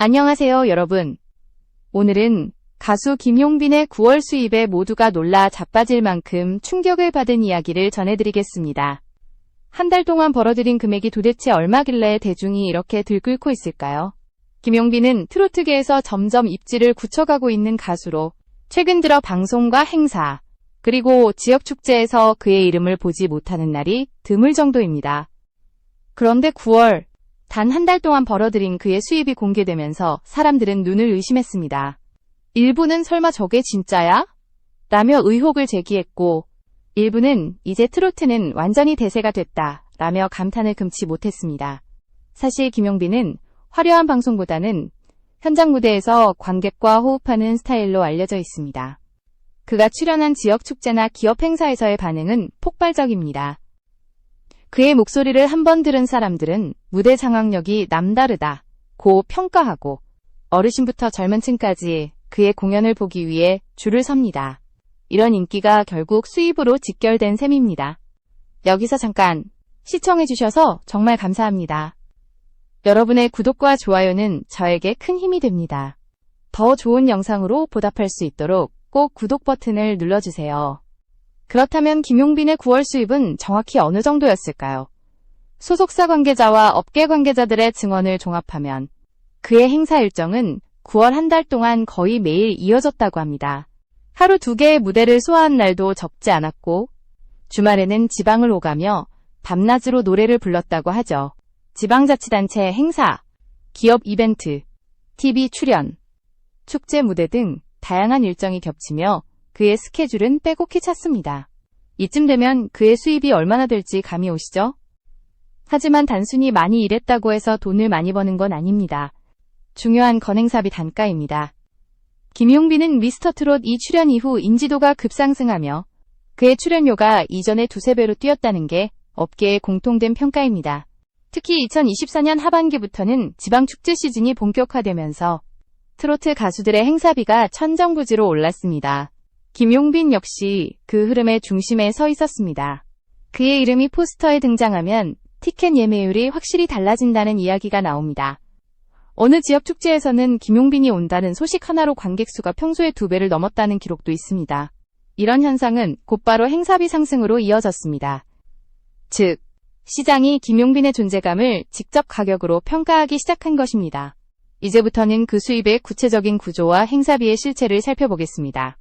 안녕하세요, 여러분. 오늘은 가수 김용빈의 9월 수입에 모두가 놀라 자빠질 만큼 충격을 받은 이야기를 전해드리겠습니다. 한 달 동안 벌어들인 금액이 도대체 얼마길래 대중이 이렇게 들끓고 있을까요? 김용빈은 트로트계에서 점점 입지를 굳혀가고 있는 가수로 최근 들어 방송과 행사, 그리고 지역 축제에서 그의 이름을 보지 못하는 날이 드물 정도입니다. 그런데 9월, 단 한 달 동안 벌어들인 그의 수입이 공개되면서 사람들은 눈을 의심했습니다. 일부는 설마 저게 진짜야? 라며 의혹을 제기했고, 일부는 이제 트로트는 완전히 대세가 됐다 라며 감탄을 금치 못했습니다. 사실 김용빈은 화려한 방송보다는 현장 무대에서 관객과 호흡하는 스타일로 알려져 있습니다. 그가 출연한 지역 축제나 기업 행사에서의 반응은 폭발적입니다. 그의 목소리를 한번 들은 사람들은 무대 장악력이 남다르다고 평가하고 어르신부터 젊은 층까지 그의 공연을 보기 위해 줄을 섭니다. 이런 인기가 결국 수입으로 직결된 셈입니다. 여기서 잠깐 시청해주셔서 정말 감사합니다. 여러분의 구독과 좋아요는 저에게 큰 힘이 됩니다. 더 좋은 영상으로 보답할 수 있도록 꼭 구독 버튼을 눌러주세요. 그렇다면 김용빈의 9월 수입은 정확히 어느 정도였을까요? 소속사 관계자와 업계 관계자들의 증언을 종합하면 그의 행사 일정은 9월 한 달 동안 거의 매일 이어졌다고 합니다. 하루 2개의 무대를 소화한 날도 적지 않았고 주말에는 지방을 오가며 밤낮으로 노래를 불렀다고 하죠. 지방자치단체 행사, 기업 이벤트, TV 출연, 축제 무대 등 다양한 일정이 겹치며 그의 스케줄은 빼곡히 찼습니다. 이쯤 되면 그의 수입이 얼마나 될지 감이 오시죠? 하지만 단순히 많이 일했다고 해서 돈을 많이 버는 건 아닙니다. 중요한 건행사비 단가입니다. 김용빈은 미스터트롯 2 출연 이후 인지도가 급상승하며 그의 출연료가 이전의 2~3배로 뛰었다는 게 업계의 공통된 평가입니다. 특히 2024년 하반기부터는 지방축제 시즌이 본격화되면서 트로트 가수들의 행사비가 천정부지로 올랐습니다. 김용빈 역시 그 흐름의 중심에 서 있었습니다. 그의 이름이 포스터에 등장하면 티켓 예매율이 확실히 달라진다는 이야기가 나옵니다. 어느 지역 축제에서는 김용빈이 온다는 소식 하나로 관객 수가 평소의 2배를 넘었다는 기록도 있습니다. 이런 현상은 곧바로 행사비 상승으로 이어졌습니다. 즉, 시장이 김용빈의 존재감을 직접 가격으로 평가하기 시작한 것입니다. 이제부터는 그 수입의 구체적인 구조와 행사비의 실체를 살펴보겠습니다.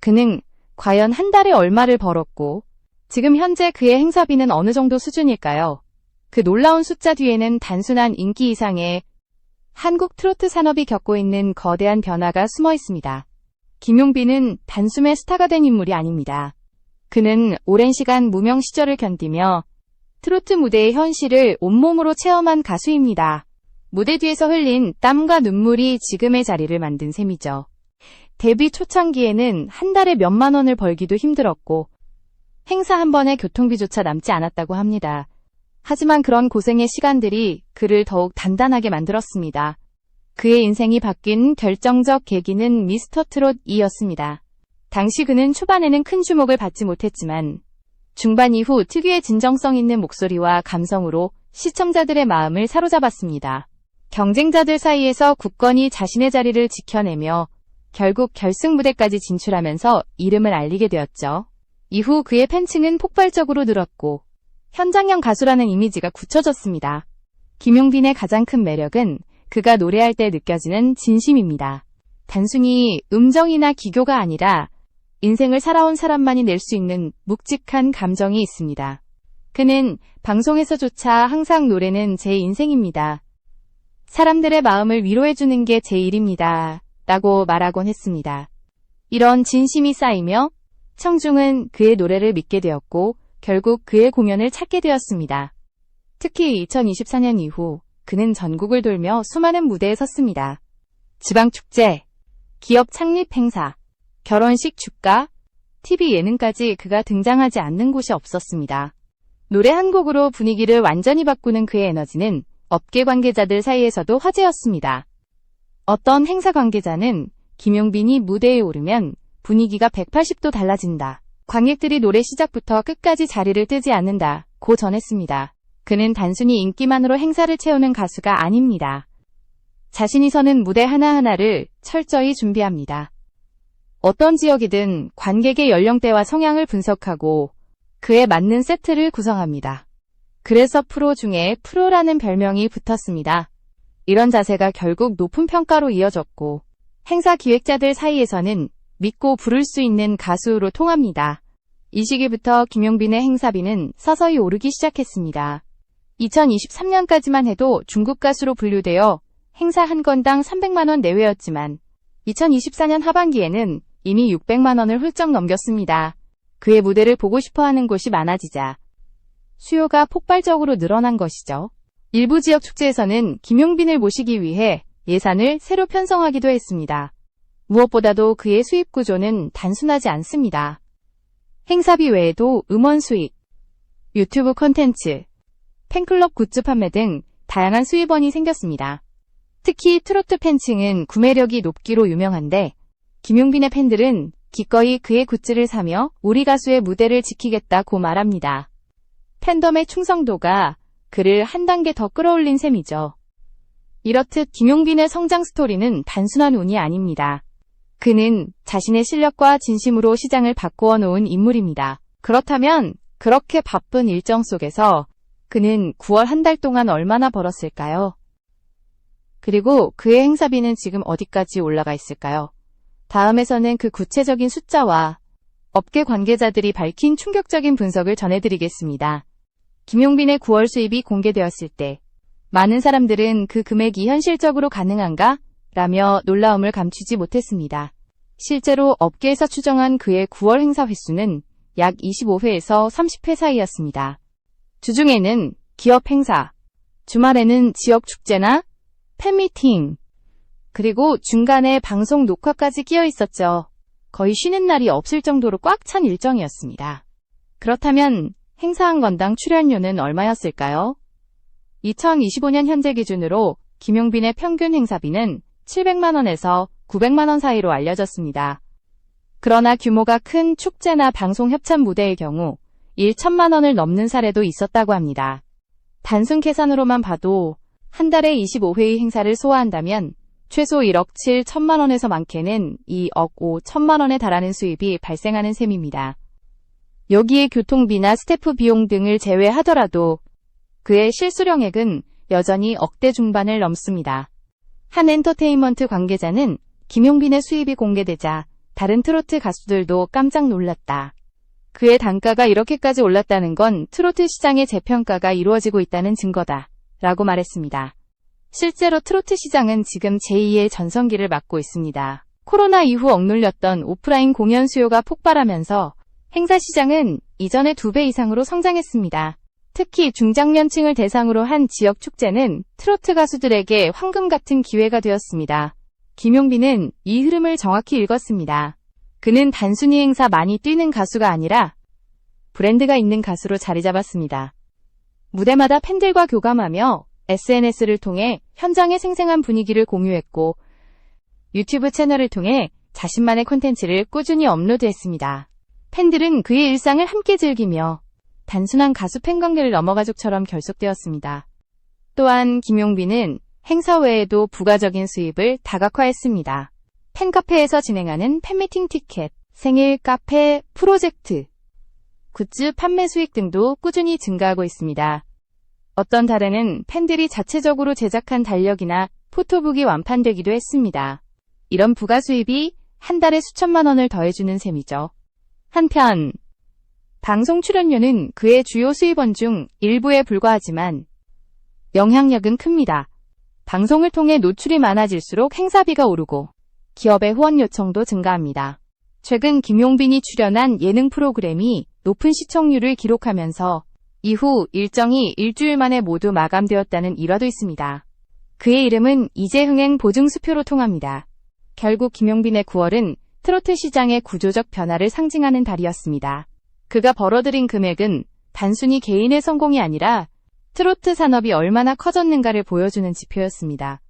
그는 과연 한 달에 얼마를 벌었고, 지금 현재 그의 행사비는 어느 정도 수준일까요? 그 놀라운 숫자 뒤에는 단순한 인기 이상의 한국 트로트 산업이 겪고 있는 거대한 변화가 숨어 있습니다. 김용빈은 단숨에 스타가 된 인물이 아닙니다. 그는 오랜 시간 무명 시절을 견디며 트로트 무대의 현실을 온몸으로 체험한 가수입니다. 무대 뒤에서 흘린 땀과 눈물이 지금의 자리를 만든 셈이죠. 데뷔 초창기에는 한 달에 몇만 원을 벌기도 힘들었고 행사 한 번에 교통비조차 남지 않았다고 합니다. 하지만 그런 고생의 시간들이 그를 더욱 단단하게 만들었습니다. 그의 인생이 바뀐 결정적 계기는 미스터트롯 2였습니다. 당시 그는 초반에는 큰 주목을 받지 못했지만 중반 이후 특유의 진정성 있는 목소리와 감성으로 시청자들의 마음을 사로잡았습니다. 경쟁자들 사이에서 굳건히 자신의 자리를 지켜내며 결국 결승 무대까지 진출하면서 이름을 알리게 되었죠. 이후 그의 팬층은 폭발적으로 늘었고 현장형 가수라는 이미지가 굳혀졌습니다. 김용빈의 가장 큰 매력은 그가 노래할 때 느껴지는 진심입니다. 단순히 음정이나 기교가 아니라 인생을 살아온 사람만이 낼 수 있는 묵직한 감정이 있습니다. 그는 방송에서조차 항상 노래는 제 인생입니다. 사람들의 마음을 위로해주는 게 제 일입니다. 라고 말하곤 했습니다. 이런 진심이 쌓이며 청중은 그의 노래를 믿게 되었고 결국 그의 공연을 찾게 되었습니다. 특히 2024년 이후 그는 전국을 돌며 수많은 무대에 섰습니다. 지방축제, 기업 창립 행사, 결혼식 축가, TV 예능까지 그가 등장하지 않는 곳이 없었습니다. 노래 한 곡으로 분위기를 완전히 바꾸는 그의 에너지는 업계 관계자들 사이에서도 화제였습니다. 어떤 행사 관계자는 김용빈이 무대에 오르면 분위기가 180도 달라진다. 관객들이 노래 시작부터 끝까지 자리를 뜨지 않는다고 전했습니다. 그는 단순히 인기만으로 행사를 채우는 가수가 아닙니다. 자신이 서는 무대 하나하나를 철저히 준비합니다. 어떤 지역이든 관객의 연령대와 성향을 분석하고 그에 맞는 세트를 구성합니다. 그래서 프로 중에 프로라는 별명이 붙었습니다. 이런 자세가 결국 높은 평가로 이어졌고 행사 기획자들 사이에서는 믿고 부를 수 있는 가수로 통합니다. 이 시기부터 김용빈의 행사비는 서서히 오르기 시작했습니다. 2023년까지만 해도 중급 가수로 분류되어 행사 한 건당 300만 원 내외였지만 2024년 하반기에는 이미 600만 원을 훌쩍 넘겼습니다. 그의 무대를 보고 싶어하는 곳이 많아지자 수요가 폭발적으로 늘어난 것이죠. 일부 지역 축제에서는 김용빈을 모시기 위해 예산을 새로 편성하기도 했습니다. 무엇보다도 그의 수입 구조는 단순하지 않습니다. 행사비 외에도 음원 수익, 유튜브 콘텐츠, 팬클럽 굿즈 판매 등 다양한 수입원이 생겼습니다. 특히 트로트 팬층은 구매력이 높기로 유명한데 김용빈의 팬들은 기꺼이 그의 굿즈를 사며 우리 가수의 무대를 지키겠다고 말합니다. 팬덤의 충성도가 그를 한 단계 더 끌어올린 셈이죠. 이렇듯 김용빈의 성장 스토리는 단순한 운이 아닙니다. 그는 자신의 실력과 진심으로 시장을 바꾸어 놓은 인물입니다. 그렇다면 그렇게 바쁜 일정 속에서 그는 9월 한 달 동안 얼마나 벌었을까요? 그리고 그의 행사비는 지금 어디까지 올라가 있을까요? 다음에서는 그 구체적인 숫자와 업계 관계자들이 밝힌 충격적인 분석을 전해드리겠습니다. 김용빈의 9월 수입이 공개되었을 때 많은 사람들은 그 금액이 현실적으로 가능한가? 라며 놀라움을 감추지 못했습니다. 실제로 업계에서 추정한 그의 9월 행사 횟수는 약 25회에서 30회 사이였습니다. 주중에는 기업 행사, 주말에는 지역 축제나 팬미팅, 그리고 중간에 방송 녹화까지 끼어 있었죠. 거의 쉬는 날이 없을 정도로 꽉 찬 일정이었습니다. 그렇다면 행사 한 건당 출연료는 얼마였을까요? 2025년 현재 기준으로 김용빈의 평균 행사비는 700만 원에서 900만 원 사이로 알려졌습니다. 그러나 규모가 큰 축제나 방송 협찬 무대의 경우 1천만 원을 넘는 사례도 있었다고 합니다. 단순 계산으로만 봐도 한 달에 25회의 행사를 소화한다면 최소 1억 7천만 원에서 많게는 2억 5천만 원에 달하는 수입이 발생하는 셈입니다. 여기에 교통비나 스태프 비용 등을 제외하더라도 그의 실수령액은 여전히 억대 중반을 넘습니다. 한 엔터테인먼트 관계자는 김용빈의 수입이 공개되자 다른 트로트 가수들도 깜짝 놀랐다. 그의 단가가 이렇게까지 올랐다는 건 트로트 시장의 재평가가 이루어지고 있다는 증거다. 라고 말했습니다. 실제로 트로트 시장은 지금 제2의 전성기를 맞고 있습니다. 코로나 이후 억눌렸던 오프라인 공연 수요가 폭발하면서 행사 시장은 이전의 2배 이상으로 성장했습니다. 특히 중장년층을 대상으로 한 지역 축제는 트로트 가수들에게 황금 같은 기회가 되었습니다. 김용빈은 이 흐름을 정확히 읽었습니다. 그는 단순히 행사 많이 뛰는 가수가 아니라 브랜드가 있는 가수로 자리 잡았습니다. 무대마다 팬들과 교감하며 SNS를 통해 현장의 생생한 분위기를 공유했고 유튜브 채널을 통해 자신만의 콘텐츠를 꾸준히 업로드했습니다. 팬들은 그의 일상을 함께 즐기며 단순한 가수 팬관계를 넘어 가족처럼 결속되었습니다. 또한 김용빈은 행사 외에도 부가적인 수입을 다각화했습니다. 팬카페에서 진행하는 팬미팅 티켓, 생일 카페 프로젝트, 굿즈 판매 수익 등도 꾸준히 증가하고 있습니다. 어떤 달에는 팬들이 자체적으로 제작한 달력이나 포토북이 완판되기도 했습니다. 이런 부가 수입이 한 달에 수천만 원을 더해주는 셈이죠. 한편 방송 출연료는 그의 주요 수입원 중 일부에 불과하지만 영향력은 큽니다. 방송을 통해 노출이 많아질수록 행사비가 오르고 기업의 후원 요청도 증가합니다. 최근 김용빈이 출연한 예능 프로그램이 높은 시청률을 기록하면서 이후 일정이 일주일 만에 모두 마감되었다는 일화도 있습니다. 그의 이름은 이재흥행 보증수표로 통합니다. 결국 김용빈의 9월은 트로트 시장의 구조적 변화를 상징하는 달이었습니다. 그가 벌어들인 금액은 단순히 개인의 성공이 아니라 트로트 산업이 얼마나 커졌는가를 보여주는 지표였습니다.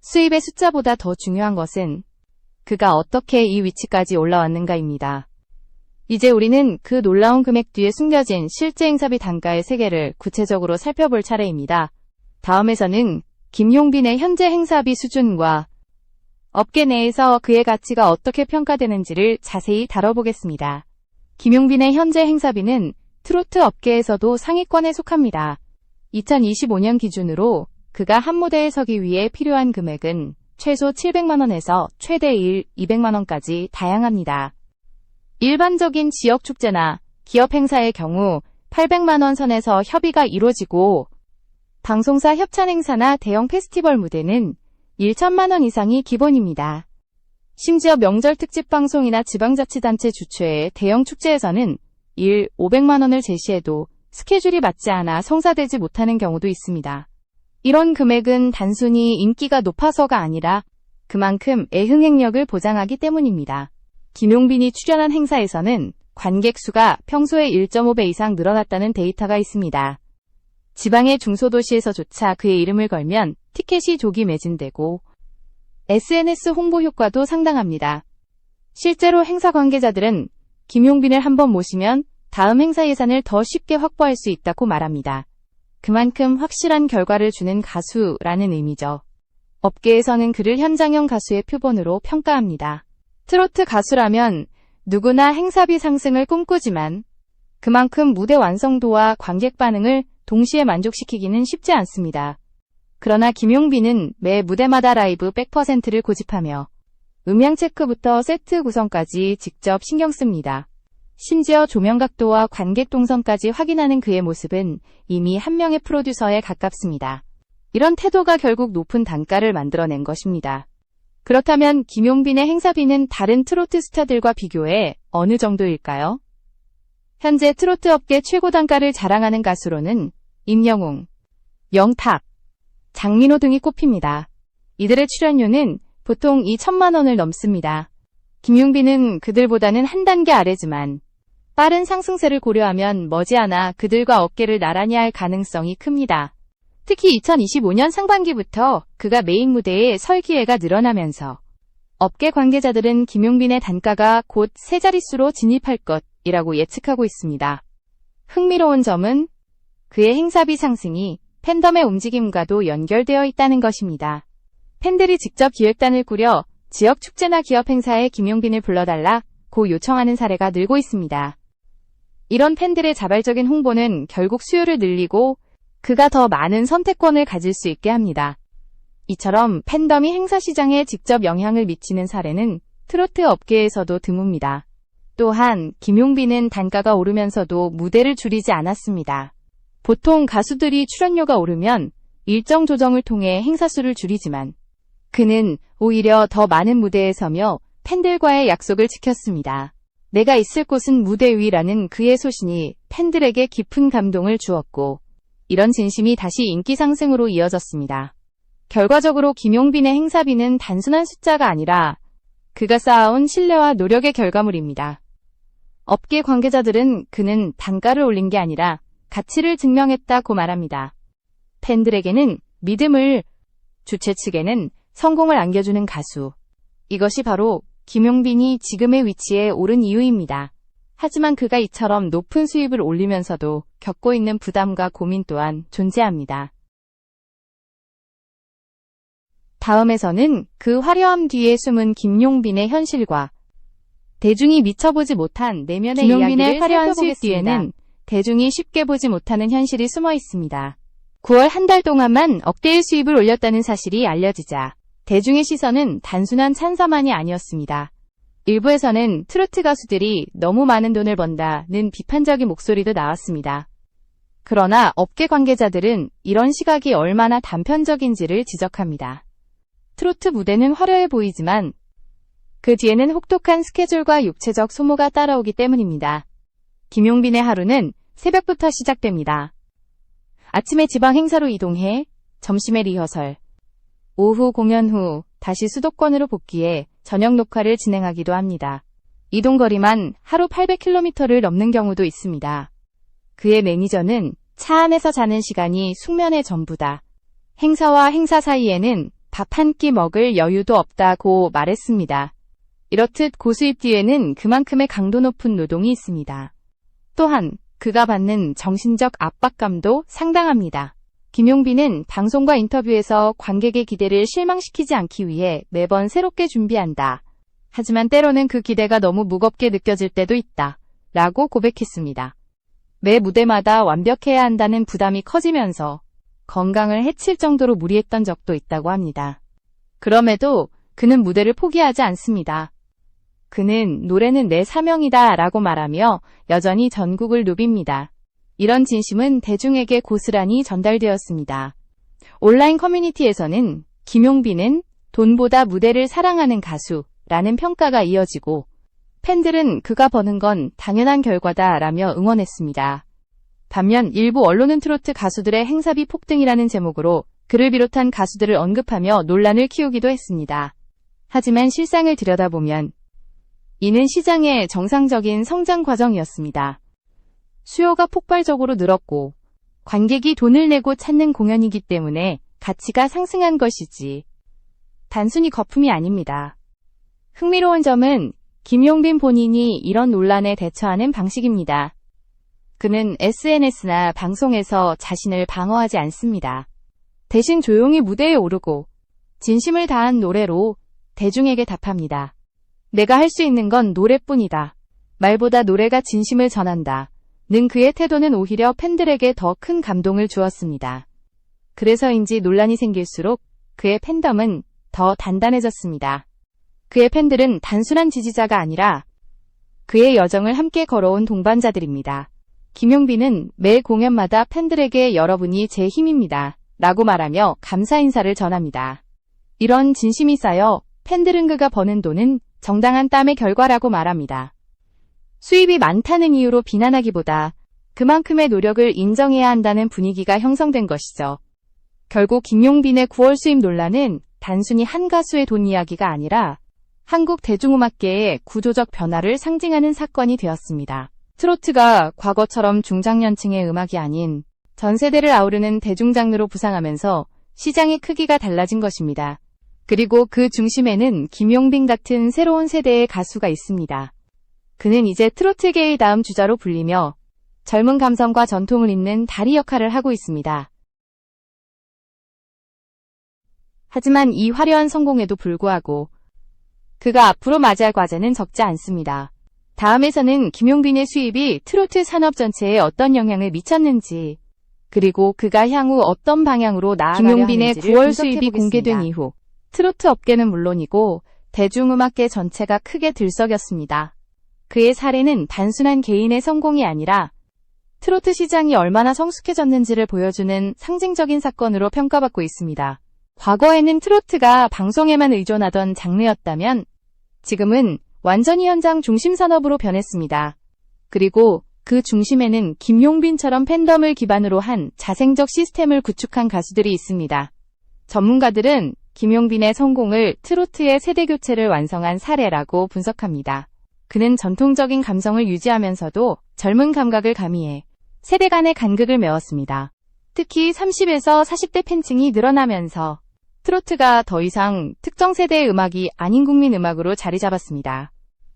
수입의 숫자보다 더 중요한 것은 그가 어떻게 이 위치까지 올라왔는가입니다. 이제 우리는 그 놀라운 금액 뒤에 숨겨진 실제 행사비 단가의 세계를 구체적으로 살펴볼 차례입니다. 다음에서는 김용빈의 현재 행사비 수준과 업계 내에서 그의 가치가 어떻게 평가되는지를 자세히 다뤄보겠습니다. 김용빈의 현재 행사비는 트로트 업계에서도 상위권에 속합니다. 2025년 기준으로 그가 한 무대에 서기 위해 필요한 금액은 최소 700만원에서 최대 200만원까지 다양합니다. 일반적인 지역 축제나 기업 행사의 경우 800만원 선에서 협의가 이루어지고 방송사 협찬 행사나 대형 페스티벌 무대는 1천만원 이상이 기본입니다. 심지어 명절 특집 방송이나 지방자치단체 주최의 대형 축제에서는 500만원을 제시해도 스케줄이 맞지 않아 성사되지 못하는 경우도 있습니다. 이런 금액은 단순히 인기가 높아서가 아니라 그만큼 흥행력을 보장하기 때문입니다. 김용빈이 출연한 행사에서는 관객 수가 평소의 1.5배 이상 늘어났다는 데이터가 있습니다. 지방의 중소도시에서조차 그의 이름을 걸면 티켓이 조기 매진되고 SNS 홍보 효과도 상당합니다. 실제로 행사 관계자들은 김용빈을 한번 모시면 다음 행사 예산을 더 쉽게 확보할 수 있다고 말합니다. 그만큼 확실한 결과를 주는 가수라는 의미죠. 업계에서는 그를 현장형 가수의 표본으로 평가합니다. 트로트 가수라면 누구나 행사비 상승을 꿈꾸지만 그만큼 무대 완성도와 관객 반응을 동시에 만족시키기는 쉽지 않습니다. 그러나 김용빈은 매 무대마다 라이브 100%를 고집하며 음향 체크부터 세트 구성까지 직접 신경 씁니다. 심지어 조명 각도와 관객 동선까지 확인하는 그의 모습은 이미 한 명의 프로듀서에 가깝습니다. 이런 태도가 결국 높은 단가를 만들어낸 것입니다. 그렇다면 김용빈의 행사비는 다른 트로트 스타들과 비교해 어느 정도일까요? 현재 트로트 업계 최고 단가를 자랑하는 가수로는 임영웅, 영탁, 장민호 등이 꼽힙니다. 이들의 출연료는 보통 2천만 원을 넘습니다. 김용빈은 그들보다는 한 단계 아래지만 빠른 상승세를 고려하면 머지않아 그들과 어깨를 나란히 할 가능성이 큽니다. 특히 2025년 상반기부터 그가 메인 무대에 설 기회가 늘어나면서 업계 관계자들은 김용빈의 단가가 곧 세 자릿수로 진입할 것이라고 예측하고 있습니다. 흥미로운 점은 그의 행사비 상승이 팬덤의 움직임과도 연결되어 있다는 것입니다. 팬들이 직접 기획단을 꾸려 지역 축제나 기업 행사에 김용빈을 불러달라고 요청하는 사례가 늘고 있습니다. 이런 팬들의 자발적인 홍보는 결국 수요를 늘리고 그가 더 많은 선택권을 가질 수 있게 합니다. 이처럼 팬덤이 행사 시장에 직접 영향을 미치는 사례는 트로트 업계에서도 드뭅니다. 또한 김용빈은 단가가 오르면서도 무대를 줄이지 않았습니다. 보통 가수들이 출연료가 오르면 일정 조정을 통해 행사 수를 줄이지만 그는 오히려 더 많은 무대에 서며 팬들과의 약속을 지켰습니다. 내가 있을 곳은 무대 위라는 그의 소신이 팬들에게 깊은 감동을 주었고 이런 진심이 다시 인기 상승으로 이어졌습니다. 결과적으로 김용빈의 행사비는 단순한 숫자가 아니라 그가 쌓아온 신뢰와 노력의 결과물입니다. 업계 관계자들은 그는 단가를 올린 게 아니라 가치를 증명했다고 말합니다. 팬들에게는 믿음을, 주최 측에는 성공을 안겨주는 가수. 이것이 바로 김용빈이 지금의 위치에 오른 이유입니다. 하지만 그가 이처럼 높은 수입을 올리면서도 겪고 있는 부담과 고민 또한 존재합니다. 다음에서는 그 화려함 뒤에 숨은 김용빈의 현실과 대중이 미쳐보지 못한 내면의 이야기를 화려한 수입 뒤에는 대중이 쉽게 보지 못하는 현실이 숨어 있습니다. 9월 한 달 동안만 억대의 수입을 올렸다는 사실이 알려지자 대중의 시선은 단순한 찬사만이 아니었습니다. 일부에서는 트로트 가수들이 너무 많은 돈을 번다는 비판적인 목소리도 나왔습니다. 그러나 업계 관계자들은 이런 시각이 얼마나 단편적인지를 지적합니다. 트로트 무대는 화려해 보이지만 그 뒤에는 혹독한 스케줄과 육체적 소모가 따라오기 때문입니다. 김용빈의 하루는 새벽부터 시작됩니다. 아침에 지방 행사로 이동해 점심에 리허설, 오후 공연 후 다시 수도권으로 복귀해 저녁 녹화를 진행하기도 합니다. 이동거리만 하루 800km를 넘는 경우도 있습니다. 그의 매니저는 차 안에서 자는 시간이 숙면의 전부다. 행사와 행사 사이에는 밥 한 끼 먹을 여유도 없다고 말했습니다. 이렇듯 고수입 뒤에는 그만큼의 강도 높은 노동이 있습니다. 또한 그가 받는 정신적 압박감도 상당합니다. 김용빈은 방송과 인터뷰에서 관객의 기대를 실망시키지 않기 위해 매번 새롭게 준비한다. 하지만 때로는 그 기대가 너무 무겁게 느껴질 때도 있다. 라고 고백했습니다. 매 무대마다 완벽해야 한다는 부담이 커지면서 건강을 해칠 정도로 무리했던 적도 있다고 합니다. 그럼에도 그는 무대를 포기하지 않습니다. 그는 노래는 내 사명이다 라고 말하며 여전히 전국을 누빕니다. 이런 진심은 대중에게 고스란히 전달되었습니다. 온라인 커뮤니티에서는 김용빈은 돈보다 무대를 사랑하는 가수라는 평가가 이어지고 팬들은 그가 버는 건 당연한 결과다 라며 응원했습니다. 반면 일부 언론은 트로트 가수들의 행사비 폭등이라는 제목으로 그를 비롯한 가수들을 언급하며 논란을 키우기도 했습니다. 하지만 실상을 들여다보면 이는 시장의 정상적인 성장 과정이었습니다. 수요가 폭발적으로 늘었고 관객이 돈을 내고 찾는 공연이기 때문에 가치가 상승한 것이지 단순히 거품이 아닙니다. 흥미로운 점은 김용빈 본인이 이런 논란에 대처하는 방식입니다. 그는 SNS나 방송에서 자신을 방어하지 않습니다. 대신 조용히 무대에 오르고 진심을 다한 노래로 대중에게 답합니다. 내가 할 수 있는 건 노래뿐이다. 말보다 노래가 진심을 전한다. 는 그의 태도는 오히려 팬들에게 더 큰 감동을 주었습니다. 그래서인지 논란이 생길수록 그의 팬덤은 더 단단해졌습니다. 그의 팬들은 단순한 지지자가 아니라 그의 여정을 함께 걸어온 동반자들입니다. 김용빈은 매 공연마다 팬들에게 여러분이 제 힘입니다. 라고 말하며 감사 인사를 전합니다. 이런 진심이 쌓여 팬들은 그가 버는 돈은 정당한 땀의 결과라고 말합니다. 수입이 많다는 이유로 비난하기보다 그만큼의 노력을 인정해야 한다는 분위기가 형성된 것이죠. 결국 김용빈의 9월 수입 논란은 단순히 한 가수의 돈 이야기가 아니라 한국 대중음악계의 구조적 변화를 상징하는 사건이 되었습니다. 트로트가 과거처럼 중장년층의 음악이 아닌 전 세대를 아우르는 대중장르로 부상하면서 시장의 크기가 달라진 것입니다. 그리고 그 중심에는 김용빈 같은 새로운 세대의 가수가 있습니다. 그는 이제 트로트계의 다음 주자로 불리며 젊은 감성과 전통을 잇는 다리 역할을 하고 있습니다. 하지만 이 화려한 성공에도 불구하고 그가 앞으로 맞이할 과제는 적지 않습니다. 다음에서는 김용빈의 수입이 트로트 산업 전체에 어떤 영향을 미쳤는지, 그리고 그가 향후 어떤 방향으로 나아가려 하는지를 김용빈의 9월 수입이 공개된 이후 트로트 업계는 물론이고 대중음악계 전체가 크게 들썩였습니다. 그의 사례는 단순한 개인의 성공이 아니라 트로트 시장이 얼마나 성숙해졌는지를 보여주는 상징적인 사건으로 평가받고 있습니다. 과거에는 트로트가 방송에만 의존하던 장르였다면 지금은 완전히 현장 중심 산업으로 변했습니다. 그리고 그 중심에는 김용빈처럼 팬덤을 기반으로 한 자생적 시스템을 구축한 가수들이 있습니다. 전문가들은 김용빈의 성공을 트로트의 세대교체를 완성한 사례라고 분석합니다. 그는 전통적인 감성을 유지하면서도 젊은 감각을 가미해 세대 간의 간극을 메웠습니다. 특히 30에서 40대 팬층이 늘어나면서 트로트가 더 이상 특정 세대의 음악이 아닌 국민 음악으로 자리 잡았습니다.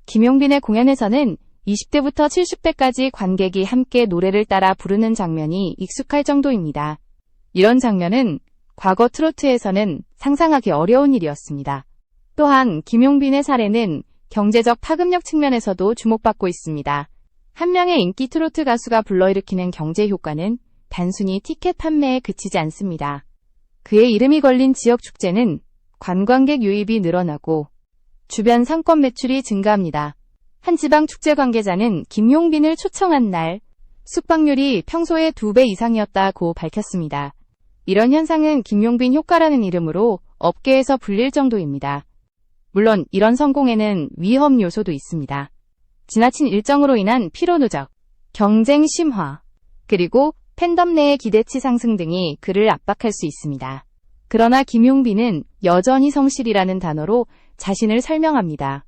김용빈의 공연에서는 20대부터 70대까지 관객이 함께 노래를 따라 부르는 장면이 익숙할 정도입니다. 이런 장면은 과거 트로트에서는 상상하기 어려운 일이었습니다. 또한 김용빈의 사례는 경제적 파급력 측면에서도 주목받고 있습니다. 한 명의 인기 트로트 가수가 불러일으키는 경제 효과는 단순히 티켓 판매에 그치지 않습니다. 그의 이름이 걸린 지역 축제는 관광객 유입이 늘어나고 주변 상권 매출이 증가합니다. 한 지방 축제 관계자는 김용빈을 초청한 날 숙박률이 평소의 2배 이상이었다고 밝혔습니다. 이런 현상은 김용빈 효과라는 이름으로 업계에서 불릴 정도입니다. 물론 이런 성공에는 위험 요소도 있습니다. 지나친 일정으로 인한 피로 누적, 경쟁 심화, 그리고 팬덤 내의 기대치 상승 등이 그를 압박할 수 있습니다. 그러나 김용빈은 여전히 성실이라는 단어로 자신을 설명합니다.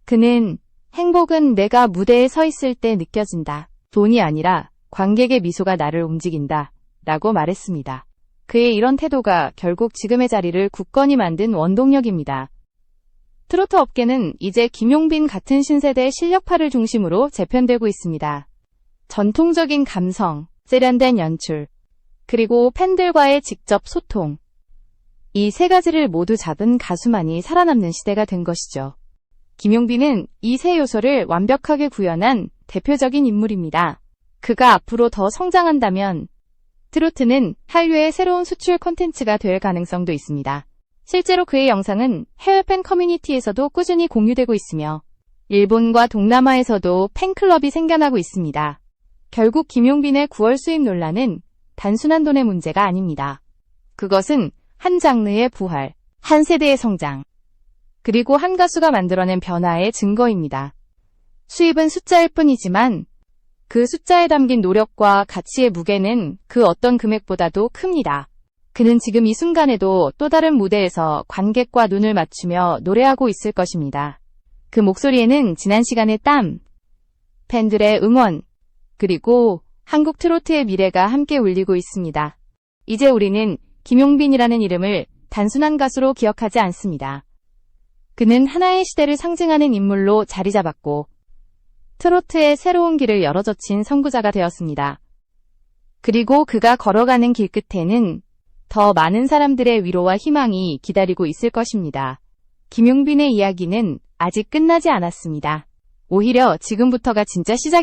그는 행복은 내가 무대에 서 있을 때 느껴진다. 돈이 아니라 관객의 미소가 나를 움직인다. 라고 말했습니다. 그의 이런 태도가 결국 지금의 자리를 굳건히 만든 원동력입니다. 트로트 업계는 이제 김용빈 같은 신세대 실력파를 중심으로 재편되고 있습니다. 전통적인 감성, 세련된 연출, 그리고 팬들과의 직접 소통. 이 세 가지를 모두 잡은 가수만이 살아남는 시대가 된 것이죠. 김용빈은 이 세 요소를 완벽하게 구현한 대표적인 인물입니다. 그가 앞으로 더 성장한다면 트로트는 한류의 새로운 수출 콘텐츠가 될 가능성도 있습니다. 실제로 그의 영상은 해외 팬 커뮤니티에서도 꾸준히 공유되고 있으며 일본과 동남아에서도 팬클럽이 생겨나고 있습니다. 결국 김용빈의 9월 수입 논란은 단순한 돈의 문제가 아닙니다. 그것은 한 장르의 부활, 한 세대의 성장, 그리고 한 가수가 만들어낸 변화의 증거입니다. 수입은 숫자일 뿐이지만 그 숫자에 담긴 노력과 가치의 무게는 그 어떤 금액보다도 큽니다. 그는 지금 이 순간에도 또 다른 무대에서 관객과 눈을 맞추며 노래하고 있을 것입니다. 그 목소리에는 지난 시간의 땀, 팬들의 응원, 그리고 한국 트로트의 미래가 함께 울리고 있습니다. 이제 우리는 김용빈이라는 이름을 단순한 가수로 기억하지 않습니다. 그는 하나의 시대를 상징하는 인물로 자리 잡았고 트로트의 새로운 길을 열어젖힌 선구자가 되었습니다. 그리고 그가 걸어가는 길 끝에는 더 많은 사람들의 위로와 희망이 기다리고 있을 것입니다. 김용빈의 이야기는 아직 끝나지 않았습니다. 오히려 지금부터가 진짜 시작입니다.